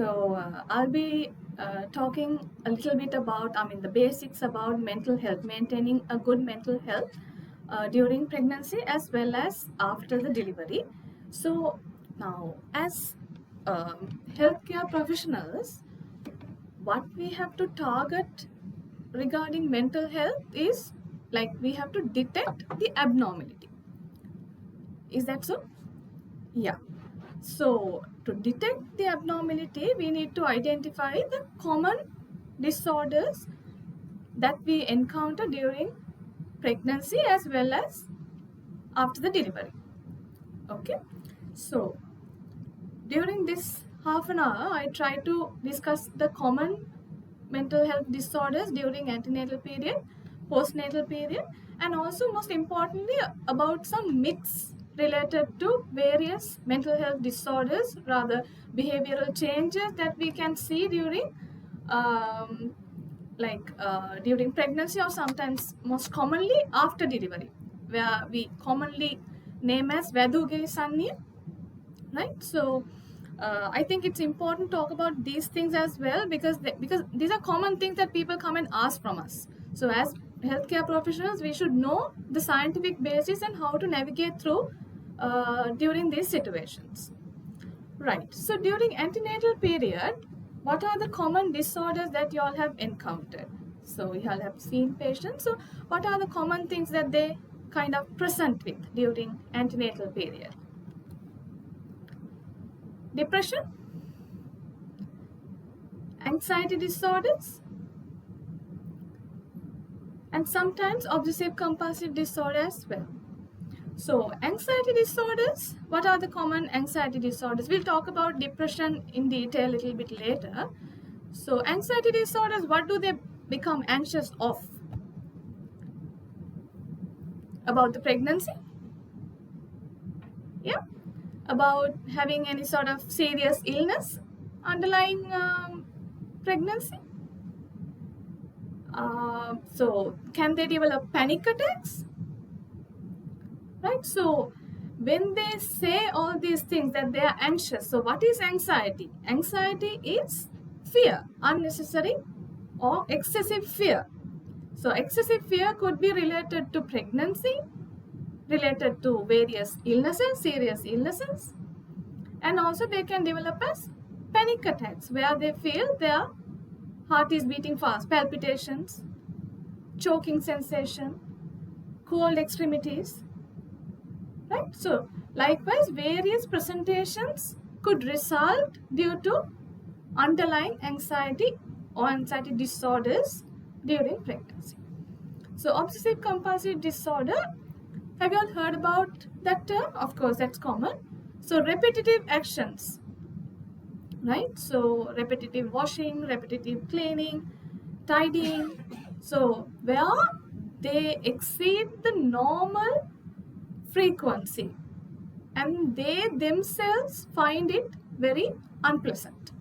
I'll be talking a little bit about, the basics about mental health, maintaining a good mental health during pregnancy as well as after the delivery. So now, as healthcare professionals, what we have to target regarding mental health is like we have to detect the abnormality. Is that so? Yeah. So, to detect the abnormality, we need to identify the common disorders that we encounter during pregnancy as well as after the delivery. Okay. So, during this half an hour, I try to discuss the common mental health disorders during antenatal period, postnatal period, and also most importantly about some myths related to various mental health disorders, rather behavioral changes that we can see during during pregnancy or sometimes most commonly after delivery, where we commonly name as Vaduge Sanya, right? So I think it's important to talk about these things as well because these are common things that people come and ask from us. So as healthcare professionals, we should know the scientific basis and how to navigate through during these situations. Right. So during antenatal period, what are the common disorders that you all have encountered? So you all have seen patients. So what are the common things that they kind of present with during antenatal period? Depression, anxiety disorders, and sometimes obsessive compulsive disorder as well. So anxiety disorders, what are the common anxiety disorders? We'll talk about depression in detail a little bit later. So anxiety disorders, what do they become anxious of? About the pregnancy? Yeah. About having any sort of serious illness underlying pregnancy? So can they develop panic attacks? Right? So when they say all these things that they are anxious, so what is anxiety? Anxiety is fear, unnecessary or excessive fear. So excessive fear could be related to pregnancy, related to various illnesses, serious illnesses, and also they can develop as panic attacks where they feel their heart is beating fast, palpitations, choking sensation, cold extremities, right? So likewise, various presentations could result due to underlying anxiety or anxiety disorders during pregnancy. So obsessive compulsive disorder, have you all heard about that term? Of course, that's common. So repetitive actions, right? So repetitive washing, repetitive cleaning, tidying. So where they exceed the normal frequency and they themselves find it very unpleasant,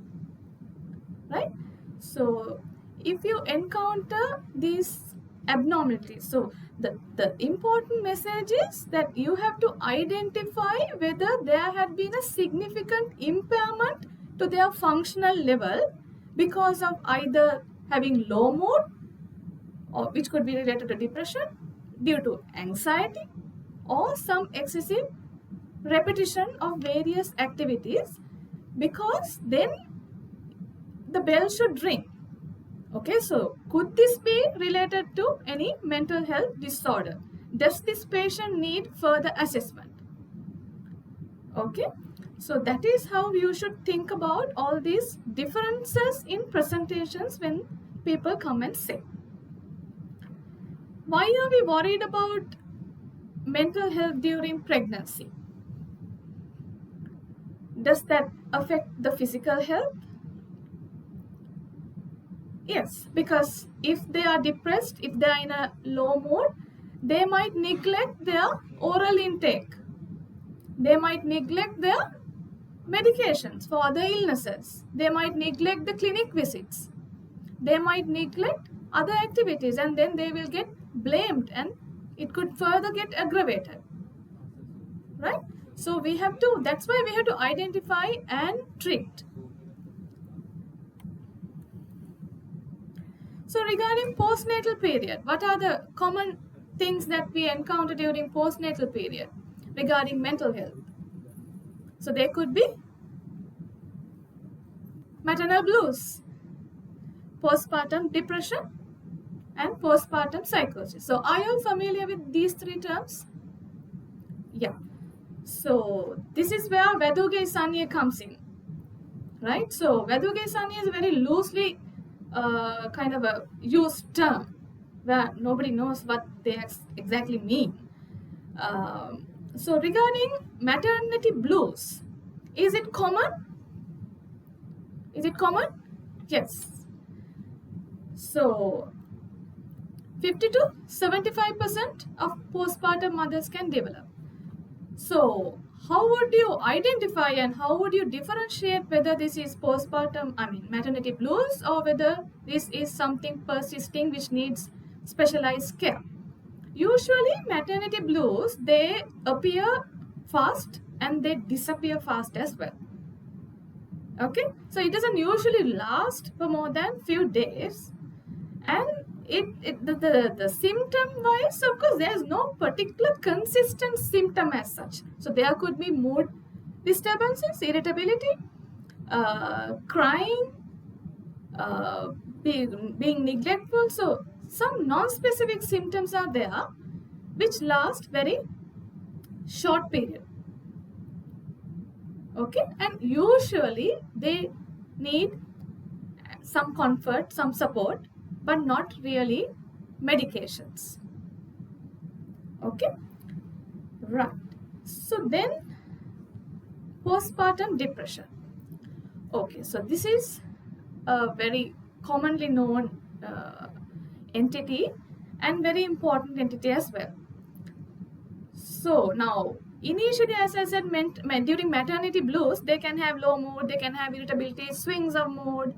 right? So if you encounter these abnormalities, so the important message is that you have to identify whether there had been a significant impairment to their functional level because of either having low mood, or which could be related to depression, due to anxiety, or some excessive repetition of various activities, because then the bell should ring. Okay, so could this be related to any mental health disorder? Does this patient need further assessment? Okay, so that is how you should think about all these differences in presentations when people come and say. Why are we worried about mental health during pregnancy? Does that affect the physical health? Yes, because if they are depressed, if they are in a low mood, they might neglect their oral intake. They might neglect their medications for other illnesses. They might neglect the clinic visits. They might neglect other activities, and then they will get blamed and it could further get aggravated. Right? So we have to, that's why we have to identify and treat. So regarding postnatal period, what are the common things that we encounter during postnatal period regarding mental health? So there could be maternal blues, postpartum depression, and postpartum psychosis. So are you familiar with these three terms? Yeah. So this is where Veduge Sanya comes in, right? So Veduge Sanya is a very loosely kind of a used term where nobody knows what they exactly mean. So regarding maternity blues, is it common? Is it common? Yes. So 50 to 75% of postpartum mothers can develop. So how would you identify and how would you differentiate whether this is maternity blues, or whether this is something persisting which needs specialized care? Usually maternity blues, they appear fast and they disappear fast as well. Okay, so it doesn't usually last for more than few days, and the symptom wise, of course, there's no particular consistent symptom as such. So there could be mood disturbances, irritability, crying, being neglectful. So some non-specific symptoms are there which last very short period. Okay, and usually they need some comfort, some support, but not really medications. Okay, right. So then postpartum depression. Okay, so this is a very commonly known entity and very important entity as well. So now, initially, as I said, during maternity blues, they can have low mood, they can have irritability, swings of mood.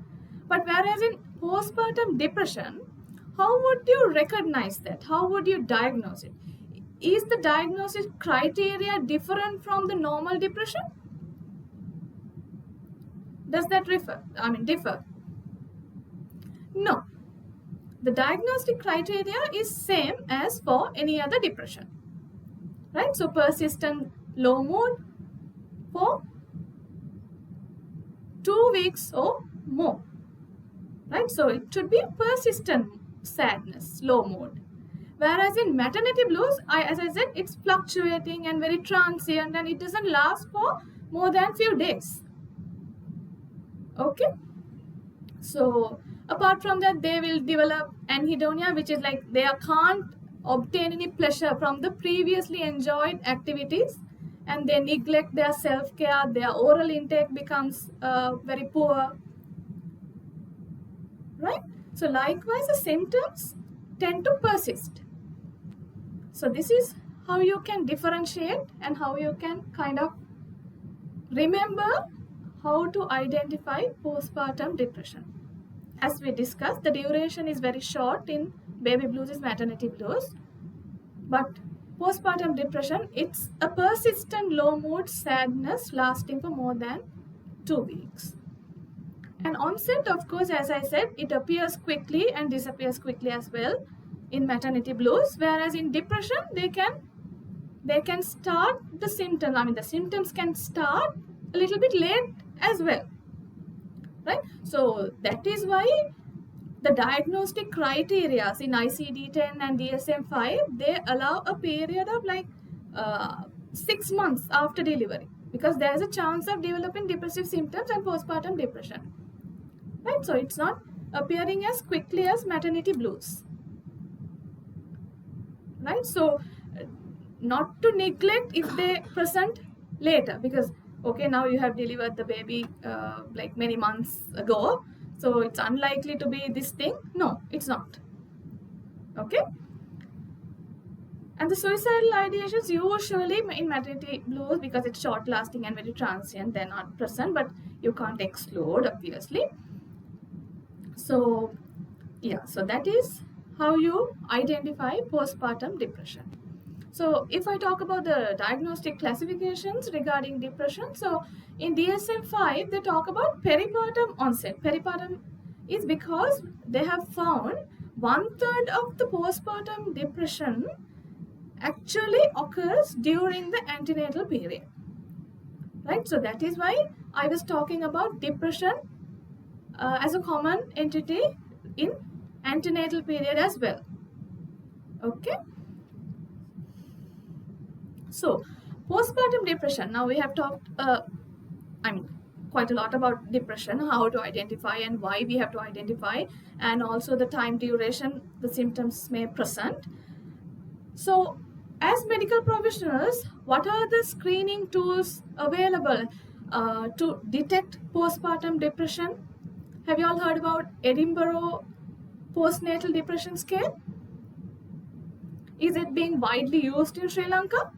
But whereas in postpartum depression, how would you recognize that? How would you diagnose it? Is the diagnosis criteria different from the normal depression? Does that differ? No. The diagnostic criteria is same as for any other depression. Right? So persistent low mood for 2 weeks or more. Right? So it should be persistent sadness, low mood. Whereas in maternity blues, as I said, it's fluctuating and very transient, and it doesn't last for more than few days. Okay? So apart from that, they will develop anhedonia, which is like they can't obtain any pleasure from the previously enjoyed activities, and they neglect their self-care, their oral intake becomes very poor. Right? So likewise, the symptoms tend to persist. So this is how you can differentiate and how you can kind of remember how to identify postpartum depression. As we discussed, the duration is very short in baby blues is maternity blues, but postpartum depression, it's a persistent low mood sadness lasting for more than 2 weeks. And onset, of course, as I said, it appears quickly and disappears quickly as well in maternity blues, whereas in depression they can start the symptoms. The symptoms can start a little bit late as well. Right? So that is why the diagnostic criteria in ICD-10 and DSM-5, they allow a period of 6 months after delivery, because there is a chance of developing depressive symptoms and postpartum depression. Right? So it's not appearing as quickly as maternity blues. Right? So not to neglect if they present later, because okay, now you have delivered the baby many months ago, so it's unlikely to be this thing. No, it's not. Okay? And the suicidal ideations usually in maternity blues, because it's short lasting and very transient, they're not present, but you can't exclude, obviously. So yeah, so that is how you identify postpartum depression. So if I talk about the diagnostic classifications regarding depression, so in DSM-5, they talk about peripartum onset. Peripartum is because they have found 1/3 of the postpartum depression actually occurs during the antenatal period. Right? So that is why I was talking about depression as a common entity in antenatal period as well. Okay? So, postpartum depression. Now we have talked, quite a lot about depression, how to identify and why we have to identify, and also the time duration the symptoms may present. So, as medical professionals, what are the screening tools available to detect postpartum depression? Have you all heard about Edinburgh postnatal depression scale? Is it being widely used in Sri Lanka?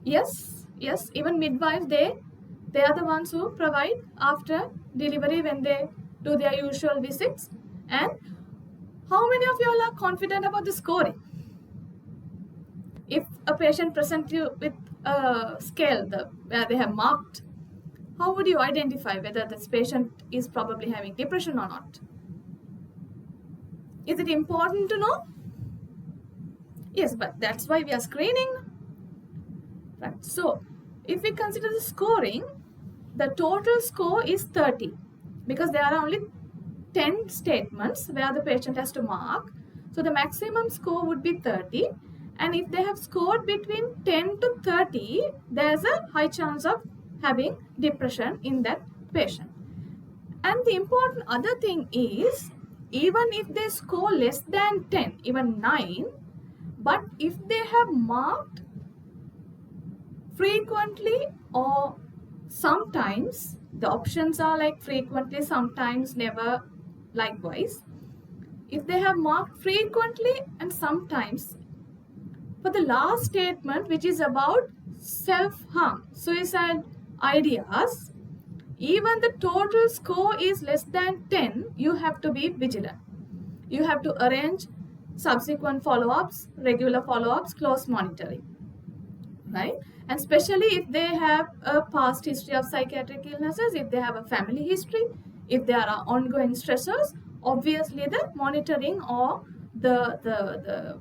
Yes, even midwives, they are the ones who provide after delivery when they do their usual visits. And how many of you all are confident about the scoring? If a patient presents you with a scale where they have marked, how would you identify whether this patient is probably having depression or not? Is it important to know? Yes, but that's why we are screening. Right. So, if we consider the scoring, the total score is 30 because there are only 10 statements where the patient has to mark. So, the maximum score would be 30, and if they have scored between 10 to 30, there's a high chance of having depression in that patient. And the important other thing is, even if they score less than 10, even 9, but if they have marked frequently or sometimes, the options are like frequently, sometimes, never, likewise. If they have marked frequently and sometimes, for the last statement, which is about self-harm, suicide ideas, even the total score is less than 10, you have to be vigilant. You have to arrange subsequent follow-ups, regular follow-ups, close monitoring. Right? And especially if they have a past history of psychiatric illnesses, if they have a family history, if there are ongoing stressors, obviously the monitoring or the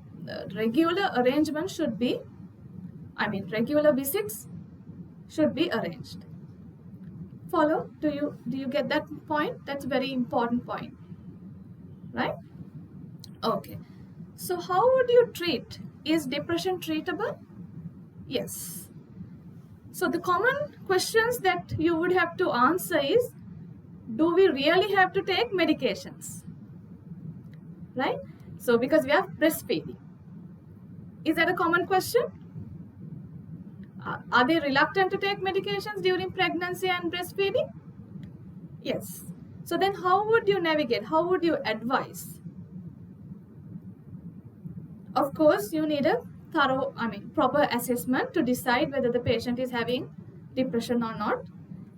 regular arrangement should be, regular visits should be arranged. Follow? Do you get that point? That's a very important point. Right? Okay. So how would you treat? Is depression treatable? Yes. So the common questions that you would have to answer is, do we really have to take medications? Right? So because we are breastfeeding. Is that a common question? Are they reluctant to take medications during pregnancy and breastfeeding? Yes. So then how would you navigate? How would you advise? Of course, you need a thorough, proper assessment to decide whether the patient is having depression or not.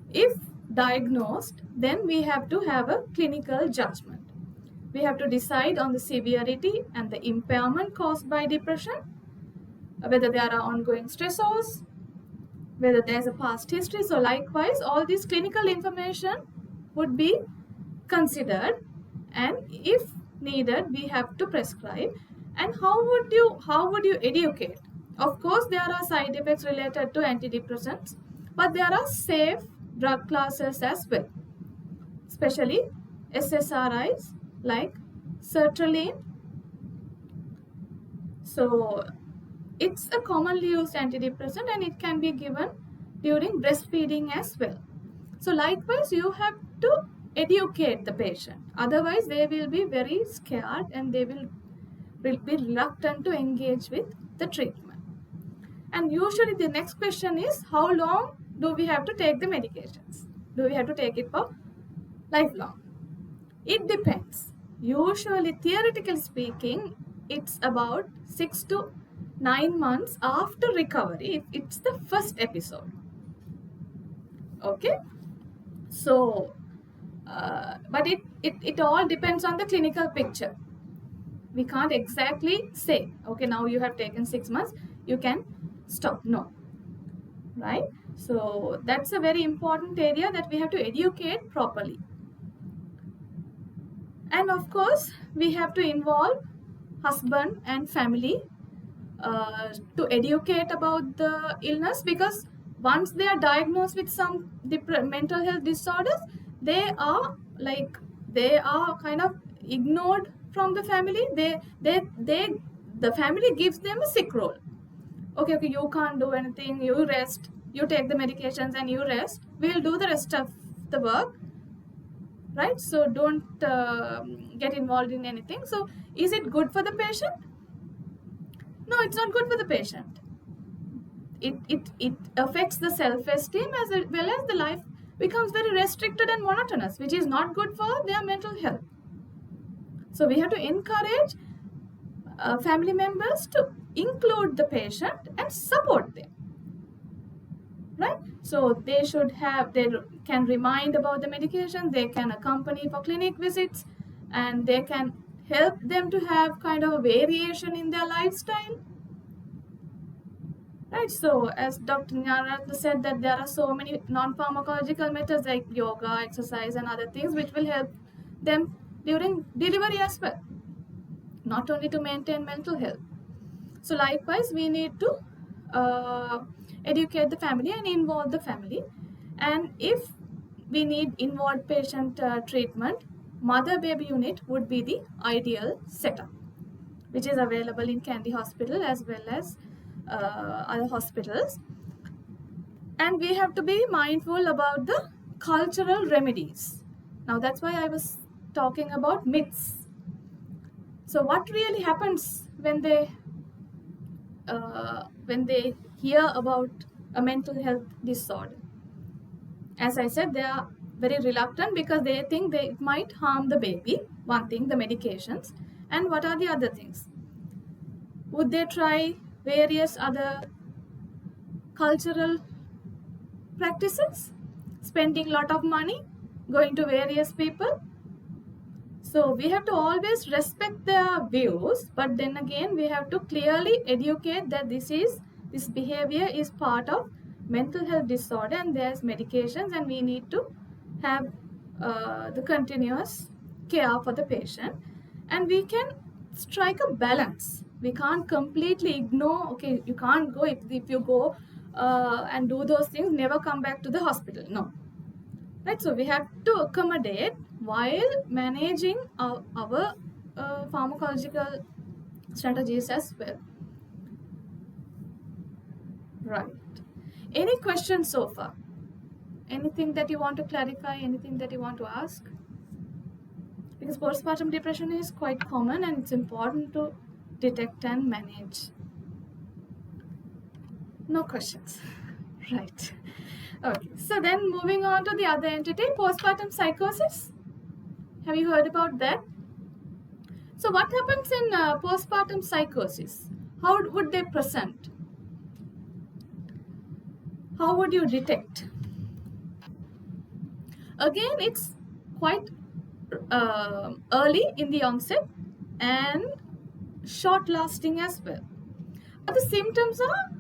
If diagnosed, then we have to have a clinical judgment. We have to decide on the severity and the impairment caused by depression, whether there are ongoing stressors, whether there's a past history. So likewise, all this clinical information would be considered, and if needed, we have to prescribe. And how would you educate? Of course, there are side effects related to antidepressants, but there are safe drug classes as well, especially SSRIs like sertraline. So it's a commonly used antidepressant and it can be given during breastfeeding as well. So likewise, you have to educate the patient. Otherwise, they will be very scared and they will be reluctant to engage with the treatment. And usually the next question is, how long do we have to take the medications? Do we have to take it for lifelong? It depends. Usually, theoretically speaking, it's about 6 to 9 months after recovery if it's the first episode. Okay? So, but it all depends on the clinical picture. We can't exactly say, okay, now you have taken 6 months, you can stop. No. Right? So that's a very important area that we have to educate properly. And of course, we have to involve husband and family to educate about the illness, because once they are diagnosed with some mental health disorders, they are they are kind of ignored from the family. They the family gives them a sick role. Okay, you can't do anything, you rest, you take the medications and you rest, we'll do the rest of the work, right? So don't get involved in anything. So is it good for the patient? No, it's not good for the patient. It affects the self-esteem, as well as the life becomes very restricted and monotonous, which is not good for their mental health. So we have to encourage family members to include the patient and support them, right? So they can remind about the medication, they can accompany for clinic visits, and they can help them to have kind of a variation in their lifestyle, right? So as Dr. Nyarata said, that there are so many non-pharmacological methods like yoga, exercise, and other things which will help them during delivery as well, not only to maintain mental health. So likewise, we need to educate the family and involve the family. And if we need involved patient treatment, mother-baby unit would be the ideal setup, which is available in Kandy Hospital as well as other hospitals. And we have to be mindful about the cultural remedies. Now that's why I was talking about myths. So what really happens when they hear about a mental health disorder? As I said, they are very reluctant because they think it might harm the baby. One thing, the medications. And what are the other things? Would they try various other cultural practices? Spending a lot of money? Going to various people? So we have to always respect their views, but then again we have to clearly educate that this behavior is part of mental health disorder and there's medications, and we need to have the continuous care for the patient, and we can strike a balance. We can't completely ignore, okay, you can't go, if you go and do those things, never come back to the hospital. No. Right, so we have to accommodate while managing our pharmacological strategies as well. Right. Any questions so far? Anything that you want to clarify? Anything that you want to ask? Because postpartum depression is quite common and it's important to detect and manage. No questions. Right. Okay, so then moving on to the other entity, postpartum psychosis. Have you heard about that? So what happens in postpartum psychosis? How would they present? How would you detect? Again, it's quite early in the onset and short lasting as well. But the symptoms are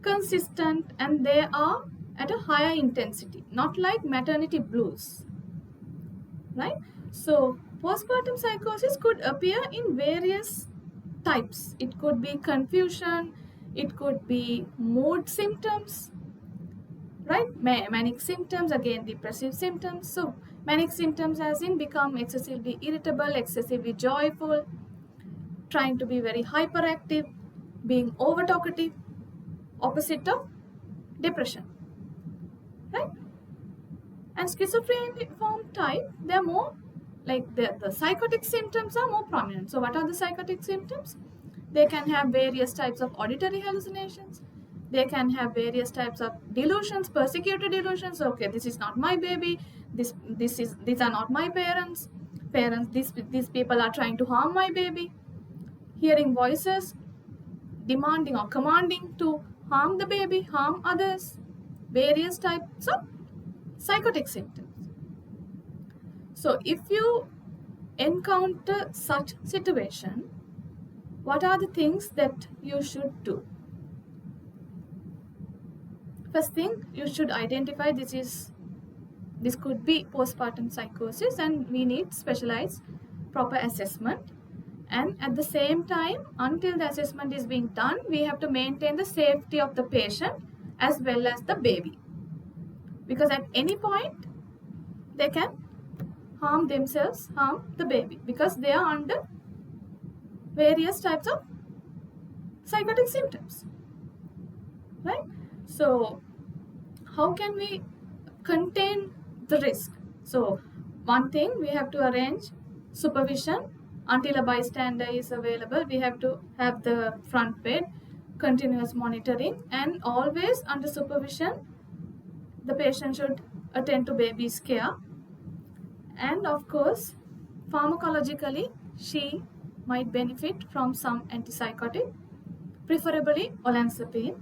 consistent and they are at a higher intensity, not like maternity blues, right? So postpartum psychosis could appear in various types. It could be confusion, it could be mood symptoms, right? Manic symptoms, again depressive symptoms. So manic symptoms as in become excessively irritable, excessively joyful, trying to be very hyperactive, being over talkative, opposite of depression, right? And schizophrenic type, they're more like the psychotic symptoms are more prominent. So what are the psychotic symptoms? They can have various types of auditory hallucinations. They can have various types of delusions, persecuted delusions. Okay, this is not my baby. These are not my parents. These people are trying to harm my baby. Hearing voices demanding or commanding to harm the baby, harm others. Various types of psychotic symptoms. So if you encounter such situation, what are the things that you should do? First thing, you should identify this could be postpartum psychosis and we need specialized proper assessment, and at the same time, until the assessment is being done, we have to maintain the safety of the patient as well as the baby, because at any point they can harm themselves, harm the baby, because they are under various types of psychotic symptoms, right? So how can we contain the risk? So one thing, we have to arrange supervision until a bystander is available. We have to have the front bed, continuous monitoring, and always under supervision the patient should attend to baby's care. And of course, pharmacologically, she might benefit from some antipsychotic, preferably olanzapine,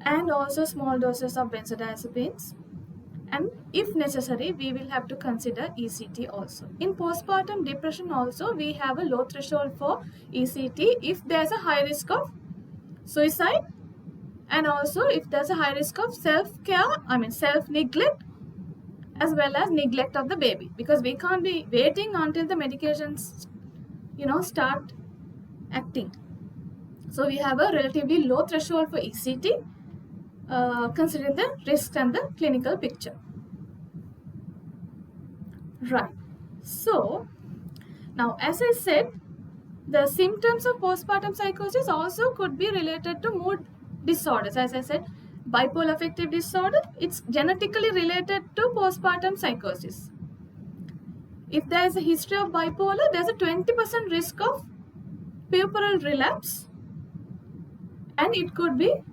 and also small doses of benzodiazepines. And if necessary, we will have to consider ECT also. In postpartum depression also, we have a low threshold for ECT if there's a high risk of suicide, and also if there's a high risk of self-neglect, as well as neglect of the baby, because we can't be waiting until the medications start acting. So we have a relatively low threshold for ECT, considering the risks and the clinical picture. Right. So now, as I said, the symptoms of postpartum psychosis also could be related to mood disorders. As I said, bipolar affective disorder, it's genetically related to postpartum psychosis. If there is a history of bipolar, there's a 20% risk of puerperal relapse, and it could be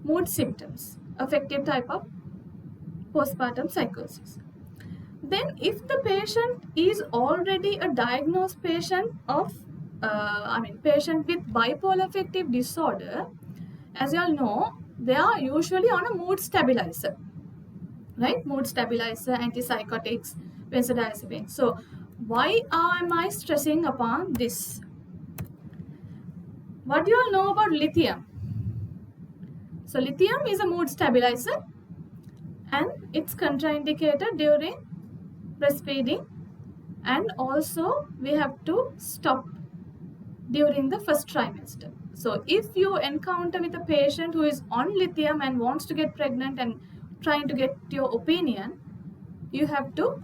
mood symptoms, affective type of postpartum psychosis. Then if the patient is already a diagnosed patient of patient with bipolar affective disorder, as you all know, they are usually on a mood stabilizer, right? Mood stabilizer, antipsychotics, benzodiazepines. So why am I stressing upon this? What do you all know about lithium? So lithium is a mood stabilizer, and it's contraindicated during breastfeeding, and also we have to stop during the first trimester. So if you encounter with a patient who is on lithium and wants to get pregnant and trying to get your opinion, you have to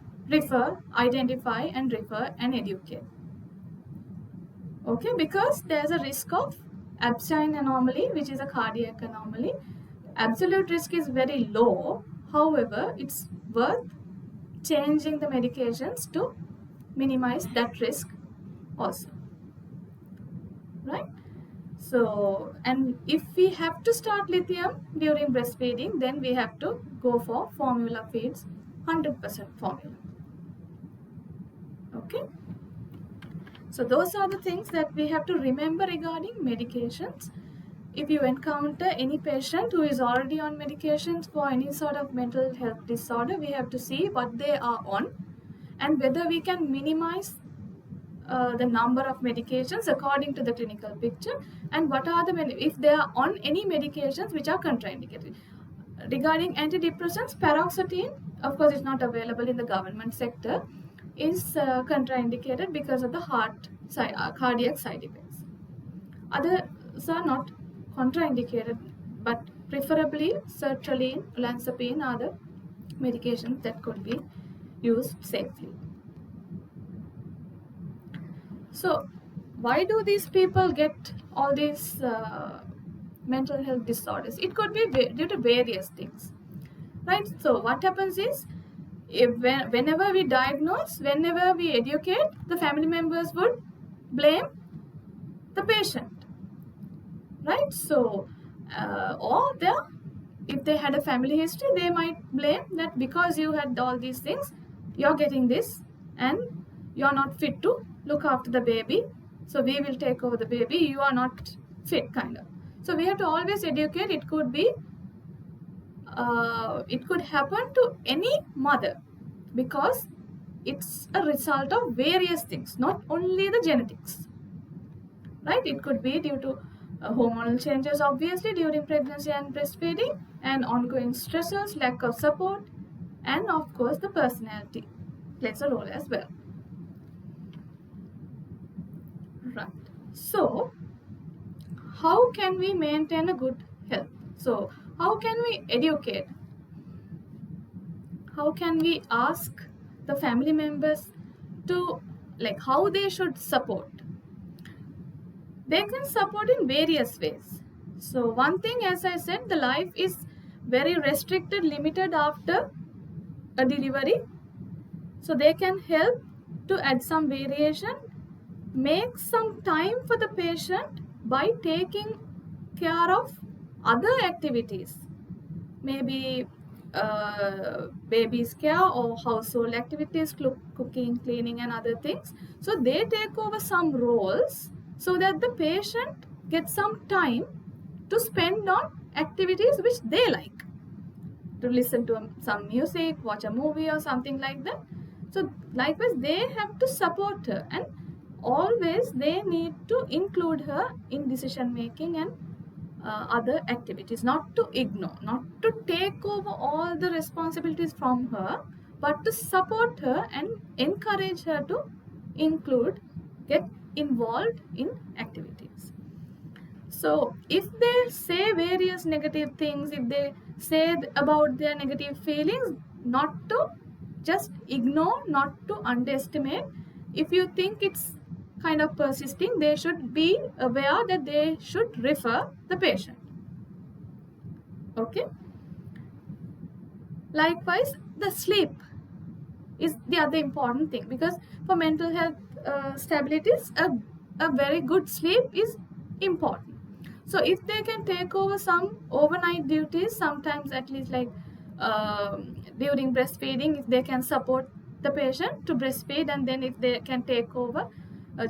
identify and refer and educate. Okay, because there's a risk of Epstein anomaly, which is a cardiac anomaly. Absolute risk is very low. However, it's worth changing the medications to minimize that risk also, right? So, and if we have to start lithium during breastfeeding, then we have to go for formula feeds, 100% formula. Okay, so those are the things that we have to remember regarding medications. If you encounter any patient who is already on medications for any sort of mental health disorder, we have to see what they are on and whether we can minimize the number of medications according to the clinical picture, and what are if they are on any medications which are contraindicated. Regarding antidepressants, paroxetine, of course, is not available in the government sector, is contraindicated because of the cardiac side effects. Others are not contraindicated, but preferably sertraline, olanzapine are the medications that could be used safely. So why do these people get all these mental health disorders? It could be due to various things, right? So what happens is, whenever we diagnose, whenever we educate, the family members would blame the patient, right? So if they had a family history, they might blame that because you had all these things, you're getting this, and you're not fit to look after the baby, so we will take over the baby, you are not fit, kind of. So we have to always educate. It could be it could happen to any mother, because it's a result of various things, not only the genetics, right? It could be due to hormonal changes, obviously, during pregnancy and breastfeeding, and ongoing stressors, lack of support, and of course the personality plays a role as well. Right. So, how can we maintain a good health? So, how can we educate? How can we ask the family members to, like, how they should support? They can support in various ways. So, one thing, as I said, the life is very restricted, limited after a delivery. So, they can help to add some variation, make some time for the patient by taking care of other activities, maybe baby's care or household activities, cooking, cleaning, and other things. So they take over some roles so that the patient gets some time to spend on activities which they like, to listen to some music, watch a movie, or something like that. So likewise, they have to support her, and always they need to include her in decision making and other activities, not to ignore, not to take over all the responsibilities from her, but to support her and encourage her to include, get involved in activities. So if they say various negative things, if they say about their negative feelings, not to just ignore, not to underestimate. If you think it's kind of persisting, they should be aware that they should refer the patient. Okay. Likewise, the sleep is the other important thing, because for mental health stabilities, a very good sleep is important. So if they can take over some overnight duties, sometimes at least, like during breastfeeding, if they can support the patient to breastfeed, and then if they can take over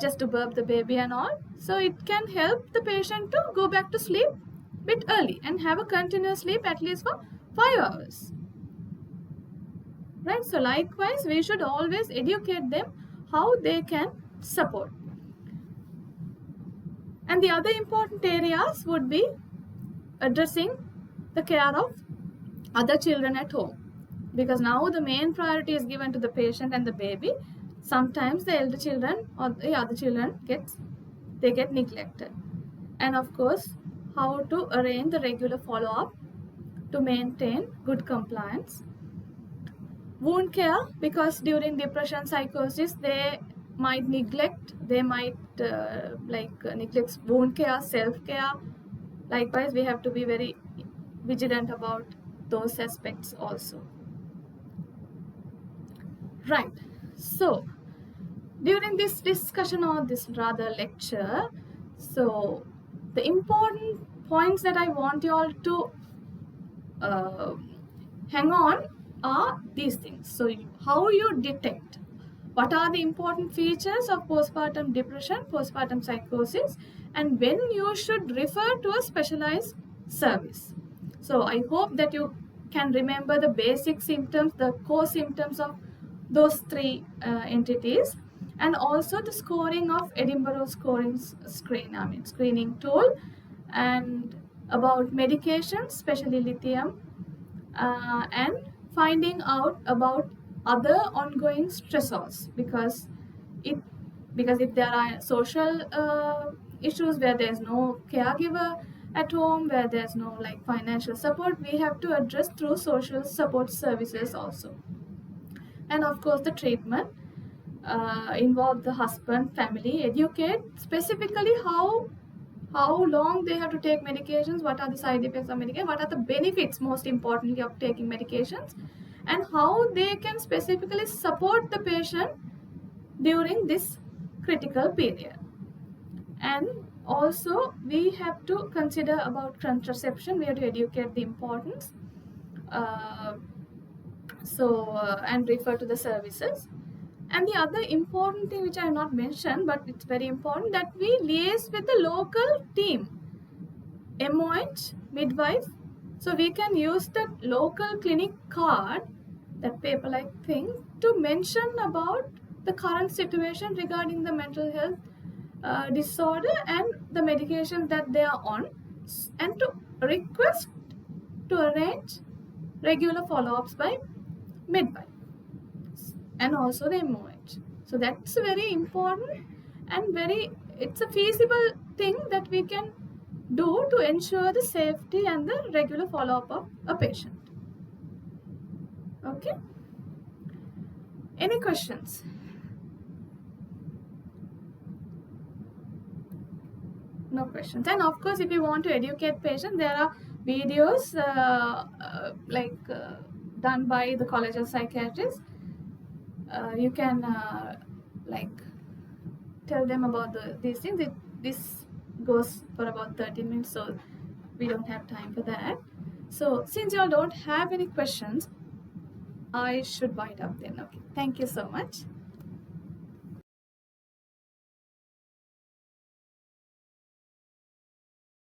just to burp the baby and all, so it can help the patient to go back to sleep bit early and have a continuous sleep at least for 5 hours. Right. So likewise, we should always educate them how they can support. And the other important areas would be addressing the care of other children at home, because now the main priority is given to the patient and the baby. Sometimes the elder children or the other children get neglected. And of course, how to arrange the regular follow-up to maintain good compliance. Wound care, because during depression, psychosis, they might neglect, neglect wound care, self-care. Likewise, we have to be very vigilant about those aspects also. Right. So during this discussion, or this rather lecture, so the important points that I want you all to hang on are these things. So how you detect, what are the important features of postpartum depression, postpartum psychosis, and when you should refer to a specialized service. So I hope that you can remember the basic symptoms, the core symptoms of those three entities, and also the scoring of Edinburgh screening tool, and about medications, especially lithium, and finding out about other ongoing stressors, because if there are social issues where there's no caregiver at home, where there's no like financial support, we have to address through social support services also. And of course, the treatment involve the husband, family, educate specifically how long they have to take medications, what are the side effects of medication, what are the benefits, most importantly, of taking medications, and how they can specifically support the patient during this critical period. And also, we have to consider about contraception. We have to educate the importance, and refer to the services. And the other important thing which I have not mentioned, but it's very important, that we liaise with the local team, MOH, midwife. So we can use that local clinic card, that paper-like thing, to mention about the current situation regarding the mental health disorder and the medication that they are on, and to request to arrange regular follow-ups by midwife and also the MOH. So that's very important and very it's a feasible thing that we can do to ensure the safety and the regular follow-up of a patient. Okay, any questions? No questions. And of course, if you want to educate patients, there are videos done by the College of Psychiatrists. You can like tell them about these things. This goes for about 13 minutes, so we don't have time for that. So since you all don't have any questions, I should wind up then. Okay, thank you so much.